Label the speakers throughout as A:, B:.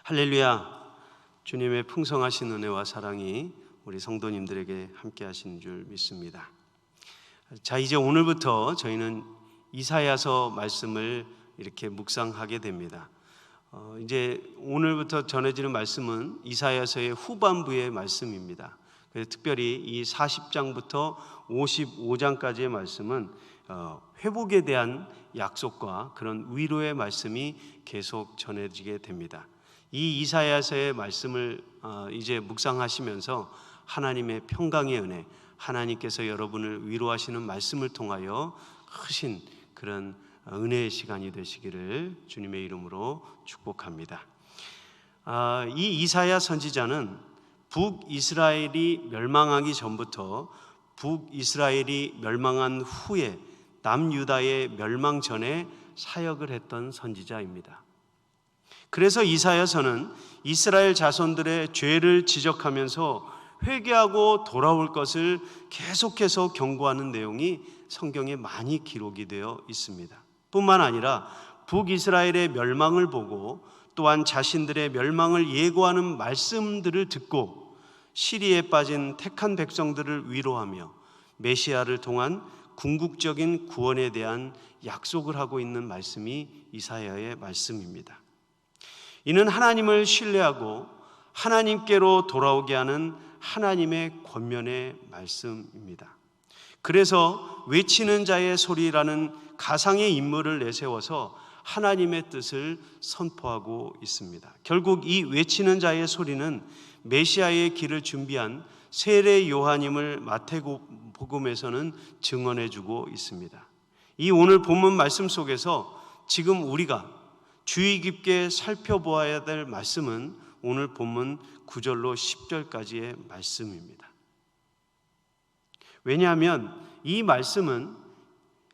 A: 할렐루야. 주님의 풍성하신 은혜와 사랑이 우리 성도님들에게 함께 하시는 줄 믿습니다. 자, 이제 오늘부터 저희는 이사야서 말씀을 이렇게 묵상하게 됩니다. 이제 오늘부터 전해지는 말씀은 이사야서의 후반부의 말씀입니다. 그래서 특별히 이 40장부터 55장까지의 말씀은 회복에 대한 약속과 그런 위로의 말씀이 계속 전해지게 됩니다. 이 이사야서의 말씀을 이제 묵상하시면서 하나님의 평강의 은혜, 하나님께서 여러분을 위로하시는 말씀을 통하여 크신 그런 은혜의 시간이 되시기를 주님의 이름으로 축복합니다. 이 이사야 선지자는 북이스라엘이 멸망하기 전부터 북이스라엘이 멸망한 후에 남유다의 멸망 전에 사역을 했던 선지자입니다. 그래서 이사야서는 이스라엘 자손들의 죄를 지적하면서 회개하고 돌아올 것을 계속해서 경고하는 내용이 성경에 많이 기록이 되어 있습니다. 뿐만 아니라 북이스라엘의 멸망을 보고 또한 자신들의 멸망을 예고하는 말씀들을 듣고 시리에 빠진 택한 백성들을 위로하며 메시아를 통한 궁극적인 구원에 대한 약속을 하고 있는 말씀이 이사야의 말씀입니다. 이는 하나님을 신뢰하고 하나님께로 돌아오게 하는 하나님의 권면의 말씀입니다. 그래서 외치는 자의 소리라는 가상의 인물을 내세워서 하나님의 뜻을 선포하고 있습니다. 결국 이 외치는 자의 소리는 메시아의 길을 준비한 세례 요한임을 마태복음에서는 증언해주고 있습니다. 이 오늘 본문 말씀 속에서 지금 우리가 주의 깊게 살펴보아야 될 말씀은 오늘 본문 9절로 10절까지의 말씀입니다. 왜냐하면 이 말씀은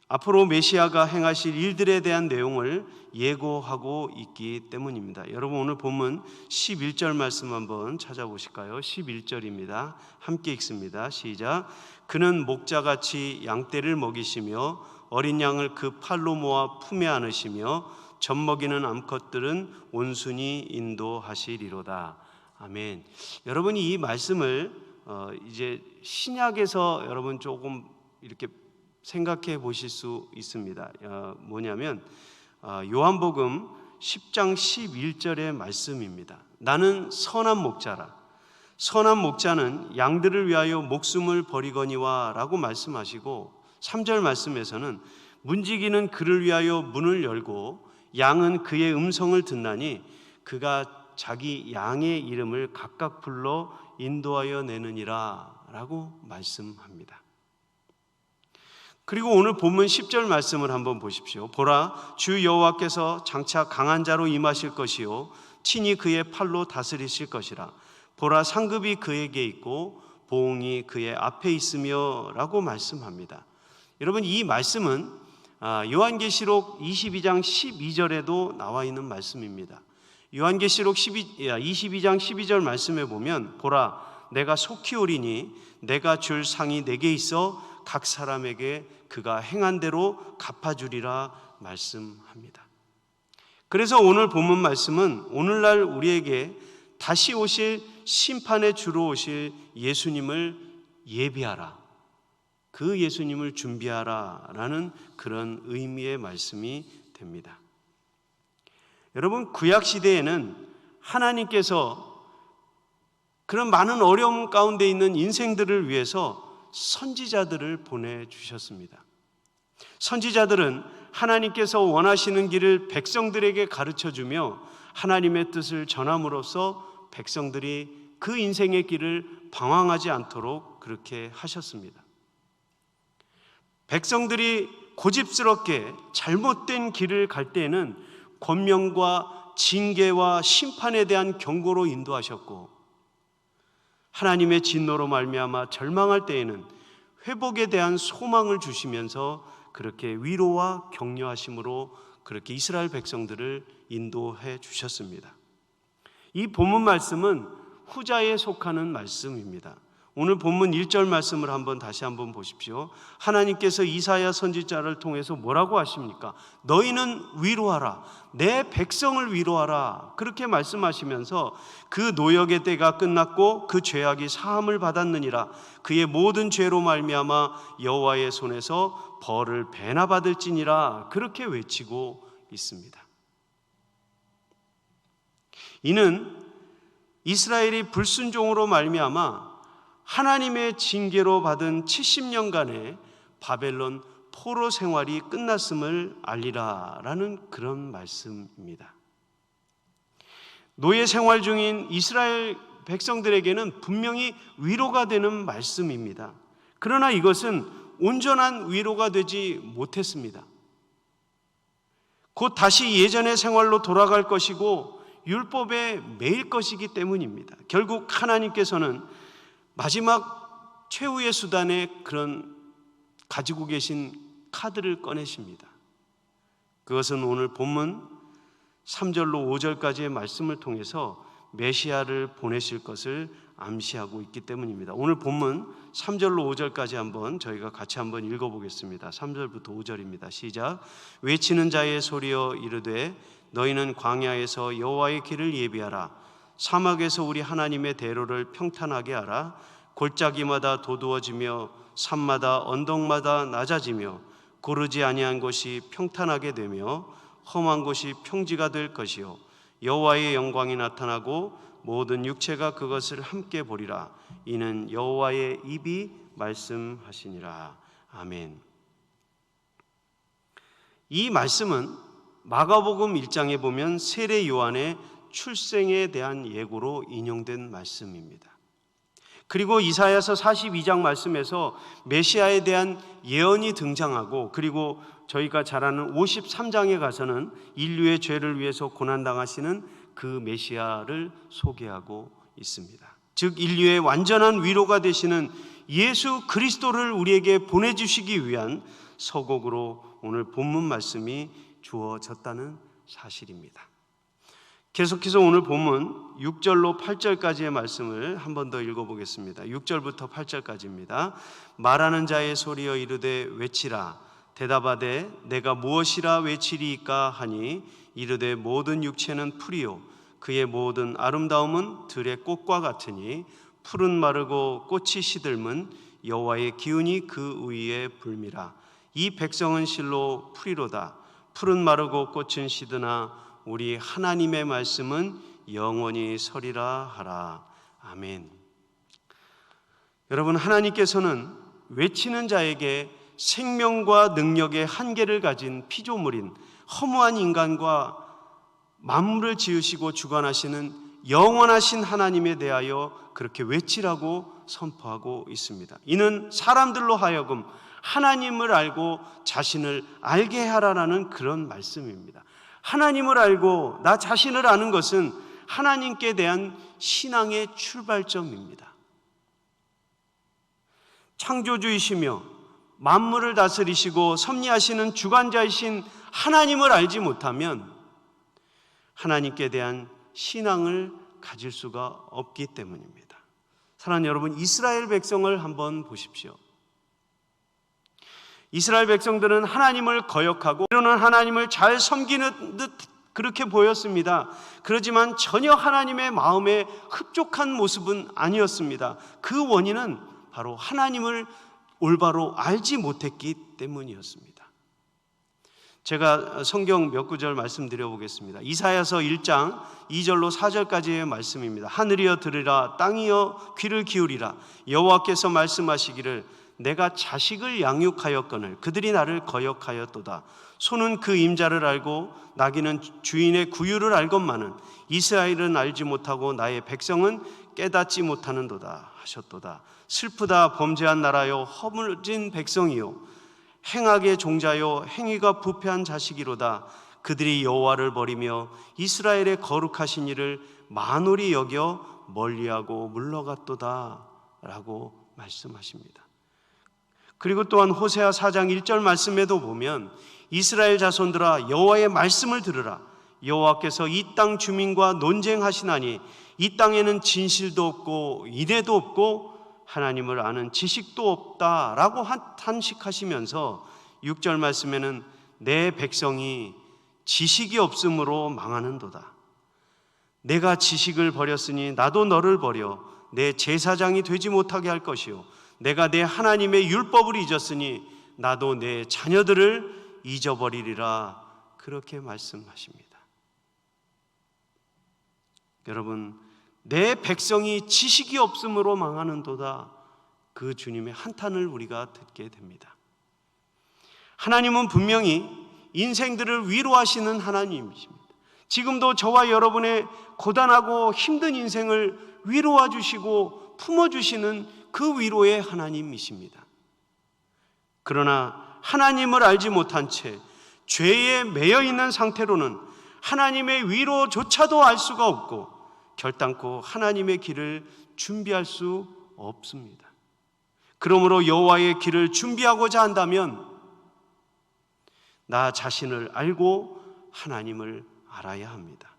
A: 앞으로 메시아가 행하실 일들에 대한 내용을 예고하고 있기 때문입니다. 여러분 오늘 본문 11절 말씀 한번 찾아보실까요? 11절입니다. 함께 읽습니다. 시작. 그는 목자같이 양떼를 먹이시며 어린 양을 그 팔로 모아 품에 안으시며 젖 먹이는 암컷들은 온순히 인도하시리로다. 아멘. 여러분이 이 말씀을 이제 신약에서 여러분 조금 이렇게 생각해 보실 수 있습니다. 뭐냐면 요한복음 10장 11절의 말씀입니다. 나는 선한 목자라. 선한 목자는 양들을 위하여 목숨을 버리거니와 라고 말씀하시고 3절 말씀에서는 문지기는 그를 위하여 문을 열고 양은 그의 음성을 듣나니 그가 자기 양의 이름을 각각 불러 인도하여 내느니라 라고 말씀합니다. 그리고 오늘 본문 10절 말씀을 한번 보십시오. 보라, 주 여호와께서 장차 강한 자로 임하실 것이요 친히 그의 팔로 다스리실 것이라. 보라, 상급이 그에게 있고 보응이 그의 앞에 있으며 라고 말씀합니다. 여러분 이 말씀은 요한계시록 22장 12절에도 나와 있는 말씀입니다. 요한계시록 22장 12절 말씀에 보면 보라, 내가 속히 오리니 내가 줄 상이 내게 있어 각 사람에게 그가 행한 대로 갚아주리라 말씀합니다. 그래서 오늘 본문 말씀은 오늘날 우리에게 다시 오실 심판의 주로 오실 예수님을 예비하라, 그 예수님을 준비하라 라는 그런 의미의 말씀이 됩니다. 여러분 구약시대에는 하나님께서 그런 많은 어려움 가운데 있는 인생들을 위해서 선지자들을 보내주셨습니다. 선지자들은 하나님께서 원하시는 길을 백성들에게 가르쳐주며 하나님의 뜻을 전함으로써 백성들이 그 인생의 길을 방황하지 않도록 그렇게 하셨습니다. 백성들이 고집스럽게 잘못된 길을 갈 때에는 권면과 징계와 심판에 대한 경고로 인도하셨고 하나님의 진노로 말미암아 절망할 때에는 회복에 대한 소망을 주시면서 그렇게 위로와 격려하심으로 그렇게 이스라엘 백성들을 인도해 주셨습니다. 이 본문 말씀은 후자에 속하는 말씀입니다. 오늘 본문 1절 말씀을 다시 한번 보십시오. 하나님께서 이사야 선지자를 통해서 뭐라고 하십니까? 너희는 위로하라, 내 백성을 위로하라, 그렇게 말씀하시면서 그 노역의 때가 끝났고 그 죄악이 사함을 받았느니라. 그의 모든 죄로 말미암아 여호와의 손에서 벌을 배나 받을지니라, 그렇게 외치고 있습니다. 이는 이스라엘이 불순종으로 말미암아 하나님의 징계로 받은 70년간의 바벨론 포로 생활이 끝났음을 알리라라는 그런 말씀입니다. 노예 생활 중인 이스라엘 백성들에게는 분명히 위로가 되는 말씀입니다. 그러나 이것은 온전한 위로가 되지 못했습니다. 곧 다시 예전의 생활로 돌아갈 것이고 율법에 매일 것이기 때문입니다. 결국 하나님께서는 마지막 최후의 수단에 그런 가지고 계신 카드를 꺼내십니다. 그것은 오늘 본문 3절로 5절까지의 말씀을 통해서 메시아를 보내실 것을 암시하고 있기 때문입니다. 오늘 본문 3절로 5절까지 한번 저희가 같이 한번 읽어보겠습니다. 3절부터 5절입니다. 시작. 외치는 자의 소리여 이르되 너희는 광야에서 여호와의 길을 예비하라. 사막에서 우리 하나님의 대로를 평탄하게 하라. 골짜기마다 도두어지며 산마다 언덕마다 낮아지며 고르지 아니한 곳이 평탄하게 되며 험한 곳이 평지가 될 것이요 여호와의 영광이 나타나고 모든 육체가 그것을 함께 보리라. 이는 여호와의 입이 말씀하시니라. 아멘. 이 말씀은 마가복음 1장에 보면 세례 요한의 출생에 대한 예고로 인용된 말씀입니다. 그리고 이사야서 42장 말씀에서 메시아에 대한 예언이 등장하고, 그리고 저희가 잘 아는 53장에 가서는 인류의 죄를 위해서 고난당하시는 그 메시아를 소개하고 있습니다. 즉 인류의 완전한 위로가 되시는 예수 그리스도를 우리에게 보내주시기 위한 서곡으로 오늘 본문 말씀이 주어졌다는 사실입니다. 계속해서 오늘 본문 6절로 8절까지의 말씀을 한 번 더 읽어보겠습니다. 6절부터 8절까지입니다. 말하는 자의 소리여 이르되 외치라. 대답하되 내가 무엇이라 외치리이까 하니 이르되 모든 육체는 풀이요 그의 모든 아름다움은 들의 꽃과 같으니 풀은 마르고 꽃이 시들면 여호와의 기운이 그 위에 불미라. 이 백성은 실로 풀이로다. 풀은 마르고 꽃은 시드나 우리 하나님의 말씀은 영원히 서리라 하라. 아멘. 여러분, 하나님께서는 외치는 자에게 생명과 능력의 한계를 가진 피조물인 허무한 인간과 만물을 지으시고 주관하시는 영원하신 하나님에 대하여 그렇게 외치라고 선포하고 있습니다. 이는 사람들로 하여금 하나님을 알고 자신을 알게 하라라는 그런 말씀입니다. 하나님을 알고 나 자신을 아는 것은 하나님께 대한 신앙의 출발점입니다. 창조주이시며 만물을 다스리시고 섭리하시는 주관자이신 하나님을 알지 못하면 하나님께 대한 신앙을 가질 수가 없기 때문입니다. 사랑하는 여러분, 이스라엘 백성을 한번 보십시오. 이스라엘 백성들은 하나님을 거역하고 때로는 하나님을 잘 섬기는 듯 그렇게 보였습니다. 그렇지만 전혀 하나님의 마음에 흡족한 모습은 아니었습니다. 그 원인은 바로 하나님을 올바로 알지 못했기 때문이었습니다. 제가 성경 몇 구절 말씀드려 보겠습니다. 이사야서 1장 2절로 4절까지의 말씀입니다. 하늘이여 들으라, 땅이여 귀를 기울이라. 여호와께서 말씀하시기를 내가 자식을 양육하였거늘 그들이 나를 거역하였도다. 소는 그 임자를 알고 나귀는 주인의 구유를 알건만은 이스라엘은 알지 못하고 나의 백성은 깨닫지 못하는도다 하셨도다. 슬프다 범죄한 나라요 허물진 백성이요 행악의 종자요 행위가 부패한 자식이로다. 그들이 여호와를 버리며 이스라엘의 거룩하신 이를 만홀히 여겨 멀리하고 물러갔도다 라고 말씀하십니다. 그리고 또한 호세아 4장 1절 말씀에도 보면 이스라엘 자손들아 여호와의 말씀을 들으라. 여호와께서 이 땅 주민과 논쟁하시나니 이 땅에는 진실도 없고 인애도 없고 하나님을 아는 지식도 없다라고 탄식하시면서 6절 말씀에는 내 백성이 지식이 없으므로 망하는도다. 내가 지식을 버렸으니 나도 너를 버려 내 제사장이 되지 못하게 할 것이요 내가 내 하나님의 율법을 잊었으니 나도 내 자녀들을 잊어버리리라. 그렇게 말씀하십니다. 여러분, 내 백성이 지식이 없으므로 망하는도다. 그 주님의 한탄을 우리가 듣게 됩니다. 하나님은 분명히 인생들을 위로하시는 하나님이십니다. 지금도 저와 여러분의 고단하고 힘든 인생을 위로해 주시고 품어주시는 그 위로의 하나님이십니다. 그러나 하나님을 알지 못한 채 죄에 매여 있는 상태로는 하나님의 위로조차도 알 수가 없고 결단코 하나님의 길을 준비할 수 없습니다. 그러므로 여호와의 길을 준비하고자 한다면 나 자신을 알고 하나님을 알아야 합니다.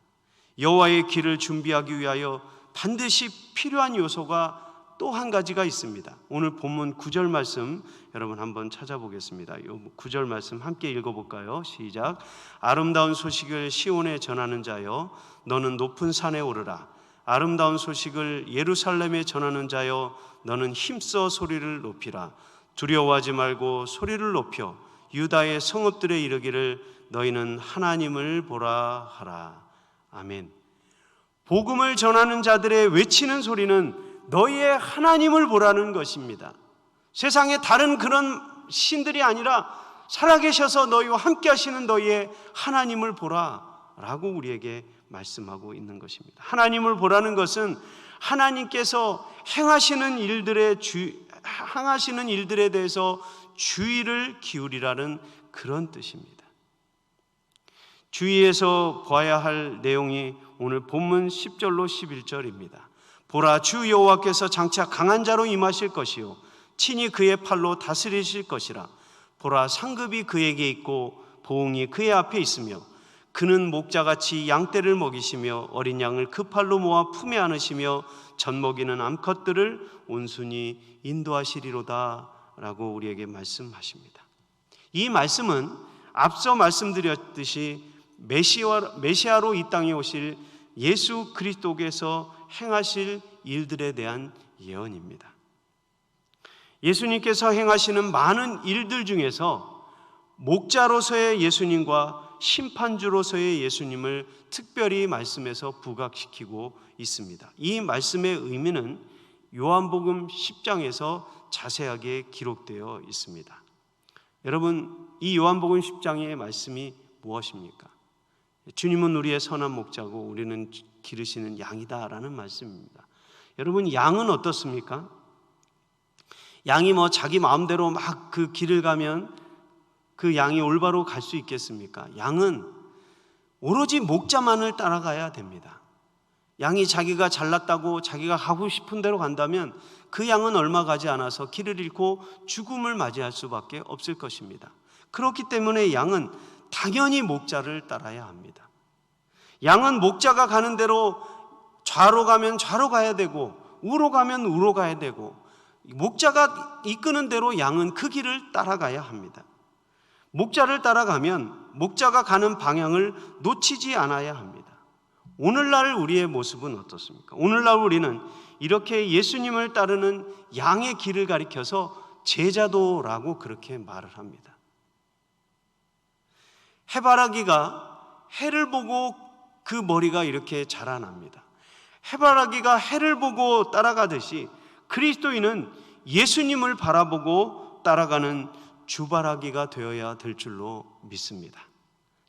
A: 여호와의 길을 준비하기 위하여 반드시 필요한 요소가 또 한 가지가 있습니다. 오늘 본문 9절 말씀 여러분 한번 찾아보겠습니다. 9절 말씀 함께 읽어볼까요? 시작. 아름다운 소식을 시온에 전하는 자여 너는 높은 산에 오르라. 아름다운 소식을 예루살렘에 전하는 자여 너는 힘써 소리를 높이라. 두려워하지 말고 소리를 높여 유다의 성읍들에 이르기를 너희는 하나님을 보라 하라. 아멘. 복음을 전하는 자들의 외치는 소리는 너희의 하나님을 보라는 것입니다. 세상에 다른 그런 신들이 아니라 살아계셔서 너희와 함께 하시는 너희의 하나님을 보라라고 우리에게 말씀하고 있는 것입니다. 하나님을 보라는 것은 하나님께서 행하시는 일들에 대해서 주의를 기울이라는 그런 뜻입니다. 주의해서 봐야 할 내용이 오늘 본문 10절로 11절입니다. 보라, 주 여호와께서 장차 강한 자로 임하실 것이요 친히 그의 팔로 다스리실 것이라. 보라, 상급이 그에게 있고 보응이 그의 앞에 있으며 그는 목자같이 양떼를 먹이시며 어린 양을 그 팔로 모아 품에 안으시며 젖먹이는 암컷들을 온순히 인도하시리로다 라고 우리에게 말씀하십니다. 이 말씀은 앞서 말씀드렸듯이 메시아로 이 땅에 오실 예수 그리스도께서 행하실 일들에 대한 예언입니다. 예수님께서 행하시는 많은 일들 중에서 목자로서의 예수님과 심판주로서의 예수님을 특별히 말씀에서 부각시키고 있습니다. 이 말씀의 의미는 요한복음 10장에서 자세하게 기록되어 있습니다. 여러분, 이 요한복음 10장의 말씀이 무엇입니까? 주님은 우리의 선한 목자고 우리는 기르시는 양이다라는 말씀입니다. 여러분, 양은 어떻습니까? 양이 자기 마음대로 막 그 길을 가면 그 양이 올바로 갈 수 있겠습니까? 양은 오로지 목자만을 따라가야 됩니다. 양이 자기가 잘났다고 자기가 가고 싶은 대로 간다면 그 양은 얼마 가지 않아서 길을 잃고 죽음을 맞이할 수밖에 없을 것입니다. 그렇기 때문에 양은 당연히 목자를 따라야 합니다. 양은 목자가 가는 대로 좌로 가면 좌로 가야 되고 우로 가면 우로 가야 되고 목자가 이끄는 대로 양은 그 길을 따라가야 합니다. 목자를 따라가면 목자가 가는 방향을 놓치지 않아야 합니다. 오늘날 우리의 모습은 어떻습니까? 오늘날 우리는 이렇게 예수님을 따르는 양의 길을 가리켜서 제자도라고 그렇게 말을 합니다. 해바라기가 해를 보고 그 머리가 이렇게 자라납니다. 해바라기가 해를 보고 따라가듯이 그리스도인은 예수님을 바라보고 따라가는 주바라기가 되어야 될 줄로 믿습니다.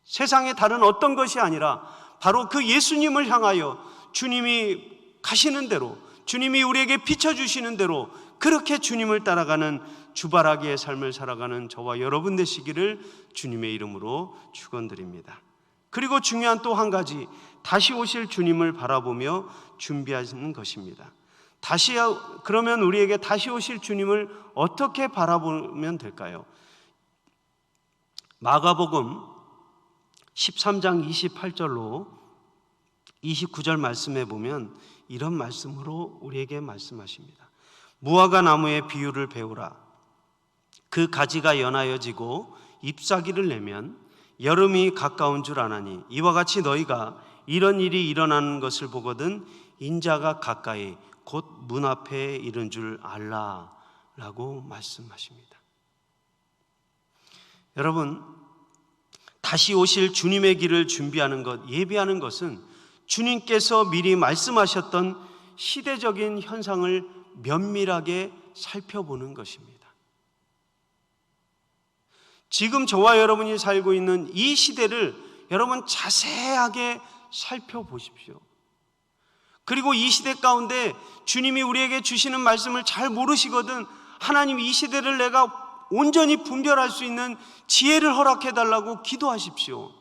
A: 세상의 다른 어떤 것이 아니라 바로 그 예수님을 향하여 주님이 가시는 대로, 주님이 우리에게 비춰주시는 대로 그렇게 주님을 따라가는 주바라기의 삶을 살아가는 저와 여러분 되시기를 주님의 이름으로 축원드립니다. 그리고 중요한 또 한 가지, 다시 오실 주님을 바라보며 준비하는 것입니다. 그러면 우리에게 다시 오실 주님을 어떻게 바라보면 될까요? 마가복음 13장 28절로 29절 말씀에 보면 이런 말씀으로 우리에게 말씀하십니다. 무화과 나무의 비유를 배우라. 그 가지가 연하여지고 잎사귀를 내면 여름이 가까운 줄 아나니 이와 같이 너희가 이런 일이 일어나는 것을 보거든 인자가 가까이 곧 문 앞에 이른 줄 알라 라고 말씀하십니다. 여러분, 다시 오실 주님의 길을 준비하는 것, 예비하는 것은 주님께서 미리 말씀하셨던 시대적인 현상을 면밀하게 살펴보는 것입니다. 지금 저와 여러분이 살고 있는 이 시대를 여러분 자세하게 살펴보십시오. 그리고 이 시대 가운데 주님이 우리에게 주시는 말씀을 잘 모르시거든 하나님 이 시대를 내가 온전히 분별할 수 있는 지혜를 허락해 달라고 기도하십시오.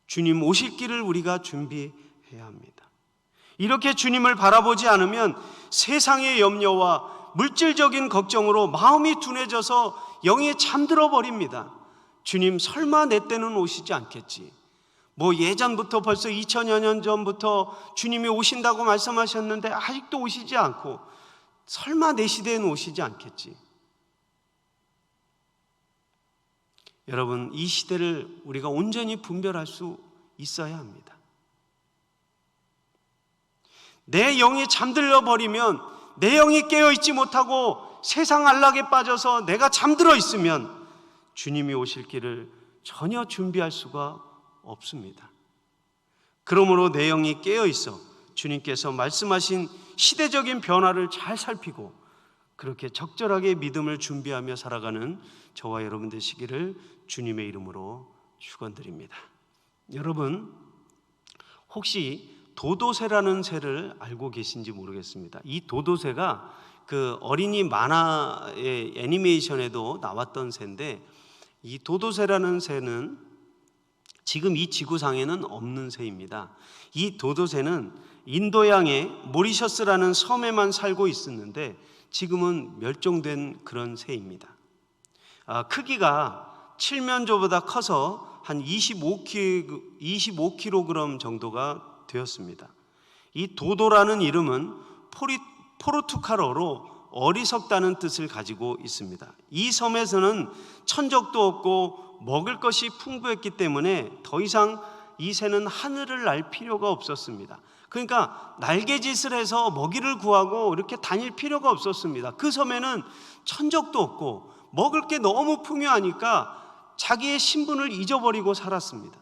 A: 주님 오실 길을 우리가 준비해야 합니다. 이렇게 주님을 바라보지 않으면 세상의 염려와 물질적인 걱정으로 마음이 둔해져서 영이 잠들어 버립니다. 주님 설마 내 때는 오시지 않겠지. 예전부터 벌써 2000여 년 전부터 주님이 오신다고 말씀하셨는데 아직도 오시지 않고 설마 내 시대에는 오시지 않겠지. 여러분, 이 시대를 우리가 온전히 분별할 수 있어야 합니다. 내 영이 잠들어 버리면, 내 영이 깨어있지 못하고 세상 안락에 빠져서 내가 잠들어 있으면 주님이 오실 길을 전혀 준비할 수가 없습니다. 그러므로 내 영이 깨어있어 주님께서 말씀하신 시대적인 변화를 잘 살피고 그렇게 적절하게 믿음을 준비하며 살아가는 저와 여러분 되시기를 주님의 이름으로 축원드립니다. 여러분, 혹시 도도새라는 새를 알고 계신지 모르겠습니다. 이 도도새가 그 어린이 만화의 애니메이션에도 나왔던 새인데, 이 도도새라는 새는 지금 이 지구상에는 없는 새입니다. 이 도도새는 인도양의 모리셔스라는 섬에만 살고 있었는데 지금은 멸종된 그런 새입니다. 크기가 칠면조보다 커서 한 25kg 정도가 되었습니다. 이 도도라는 이름은 포르투갈어로 어리석다는 뜻을 가지고 있습니다. 이 섬에서는 천적도 없고 먹을 것이 풍부했기 때문에 더 이상 이 새는 하늘을 날 필요가 없었습니다. 그러니까 날개짓을 해서 먹이를 구하고 이렇게 다닐 필요가 없었습니다. 그 섬에는 천적도 없고 먹을 게 너무 풍요하니까 자기의 신분을 잊어버리고 살았습니다.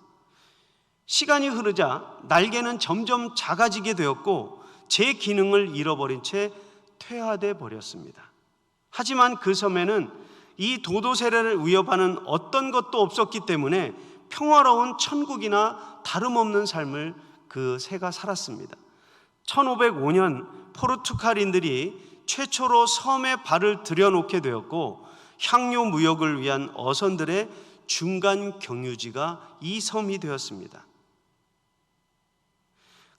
A: 시간이 흐르자 날개는 점점 작아지게 되었고 제 기능을 잃어버린 채 퇴화돼 버렸습니다. 하지만 그 섬에는 이 도도새를 위협하는 어떤 것도 없었기 때문에 평화로운 천국이나 다름없는 삶을 그 새가 살았습니다. 1505년 포르투갈인들이 최초로 섬에 발을 들여놓게 되었고 향료 무역을 위한 어선들의 중간 경유지가 이 섬이 되었습니다.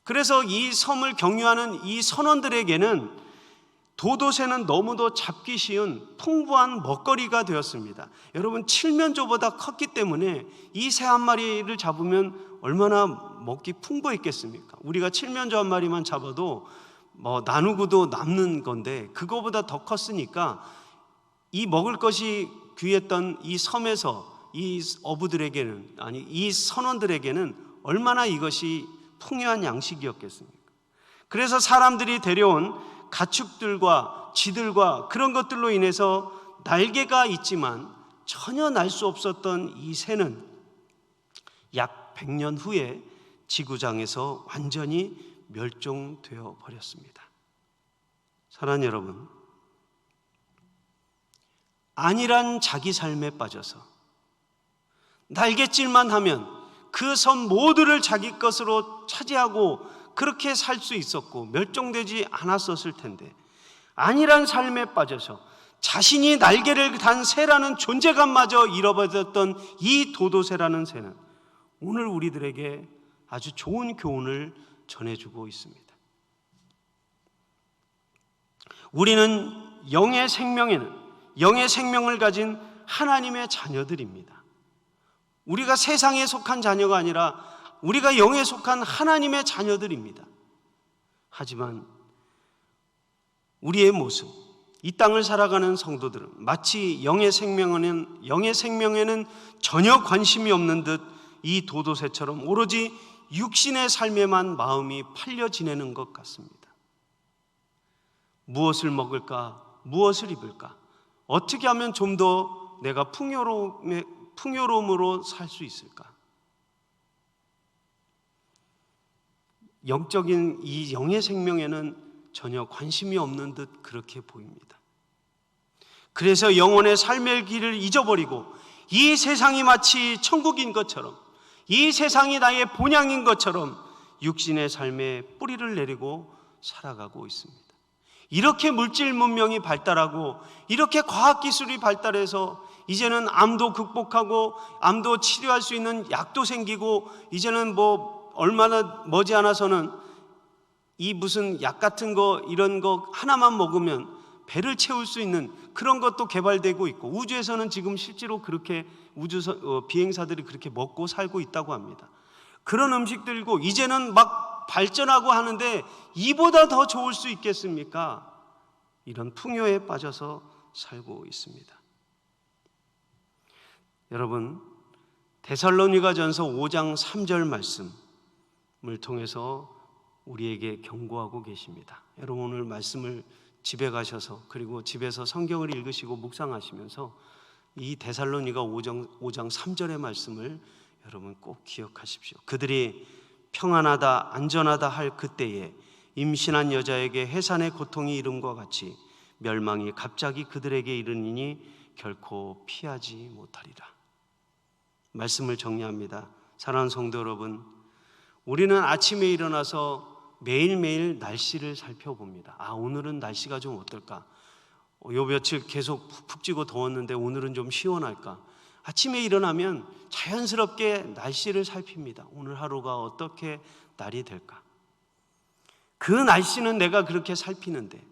A: 그래서 이 섬을 경유하는 이 선원들에게는 도도새는 너무도 잡기 쉬운 풍부한 먹거리가 되었습니다. 여러분, 칠면조보다 컸기 때문에 이 새 한 마리를 잡으면 얼마나 먹기 풍부했겠습니까? 우리가 칠면조 한 마리만 잡아도 나누고도 남는 건데 그거보다 더 컸으니까 이 먹을 것이 귀했던 이 섬에서 이 어부들에게는, 아니 이 선원들에게는 얼마나 이것이 풍요한 양식이었겠습니까? 그래서 사람들이 데려온 가축들과 쥐들과 그런 것들로 인해서 날개가 있지만 전혀 날 수 없었던 이 새는 약 100년 후에 지구상에서 완전히 멸종되어 버렸습니다. 사랑하는 여러분, 안일한 자기 삶에 빠져서 날갯질만 하면 그 섬 모두를 자기 것으로 차지하고 그렇게 살 수 있었고 멸종되지 않았었을 텐데, 안일한 삶에 빠져서 자신이 날개를 단 새라는 존재감마저 잃어버렸던 이 도도새라는 새는 오늘 우리들에게 아주 좋은 교훈을 전해주고 있습니다. 우리는 영의 생명을 가진 하나님의 자녀들입니다. 우리가 세상에 속한 자녀가 아니라 우리가 영에 속한 하나님의 자녀들입니다. 하지만 우리의 모습, 이 땅을 살아가는 성도들은 마치 영의 생명에는 전혀 관심이 없는 듯 이 도도새처럼 오로지 육신의 삶에만 마음이 팔려 지내는 것 같습니다. 무엇을 먹을까? 무엇을 입을까? 어떻게 하면 좀 더 내가 풍요로움으로 살 수 있을까? 영적인 이 영의 생명에는 전혀 관심이 없는 듯 그렇게 보입니다. 그래서 영혼의 삶의 길을 잊어버리고 이 세상이 마치 천국인 것처럼, 이 세상이 나의 본향인 것처럼 육신의 삶에 뿌리를 내리고 살아가고 있습니다. 이렇게 물질 문명이 발달하고 이렇게 과학기술이 발달해서 이제는 암도 극복하고 암도 치료할 수 있는 약도 생기고, 이제는 얼마나 머지않아서는 이 무슨 약 같은 거 이런 거 하나만 먹으면 배를 채울 수 있는 그런 것도 개발되고 있고, 우주에서는 지금 실제로 그렇게 비행사들이 그렇게 먹고 살고 있다고 합니다. 그런 음식들고 이제는 막 발전하고 하는데 이보다 더 좋을 수 있겠습니까? 이런 풍요에 빠져서 살고 있습니다. 여러분, 데살로니가전서 5장 3절 말씀을 통해서 우리에게 경고하고 계십니다. 여러분, 오늘 말씀을 집에 가셔서, 그리고 집에서 성경을 읽으시고 묵상하시면서 이 데살로니가 5장 3절의 말씀을 여러분 꼭 기억하십시오. 그들이 평안하다 안전하다 할 그때에 임신한 여자에게 해산의 고통이 이름과 같이 멸망이 갑자기 그들에게 이르니니 결코 피하지 못하리라. 말씀을 정리합니다. 사랑하는 성도 여러분, 우리는 아침에 일어나서 매일매일 날씨를 살펴봅니다. 오늘은 날씨가 좀 어떨까? 요 며칠 계속 푹 찌고 더웠는데 오늘은 좀 시원할까? 아침에 일어나면 자연스럽게 날씨를 살핍니다. 오늘 하루가 어떻게 날이 될까? 그 날씨는 내가 그렇게 살피는데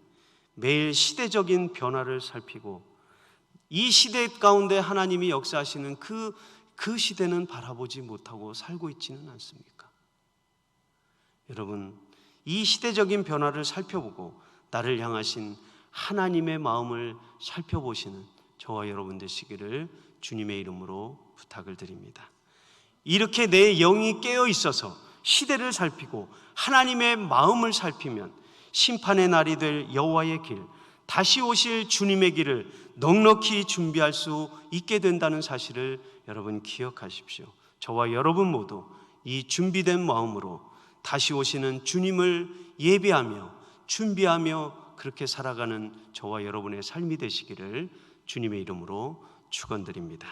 A: 매일 시대적인 변화를 살피고 이 시대 가운데 하나님이 역사하시는 그 시대는 바라보지 못하고 살고 있지는 않습니까? 여러분, 이 시대적인 변화를 살펴보고 나를 향하신 하나님의 마음을 살펴보시는 저와 여러분 되시기를 주님의 이름으로 부탁을 드립니다. 이렇게 내 영이 깨어 있어서 시대를 살피고 하나님의 마음을 살피면 심판의 날이 될 여호와의 길, 다시 오실 주님의 길을 넉넉히 준비할 수 있게 된다는 사실을 여러분 기억하십시오. 저와 여러분 모두 이 준비된 마음으로 다시 오시는 주님을 예배하며 준비하며 그렇게 살아가는 저와 여러분의 삶이 되시기를 주님의 이름으로 축원드립니다.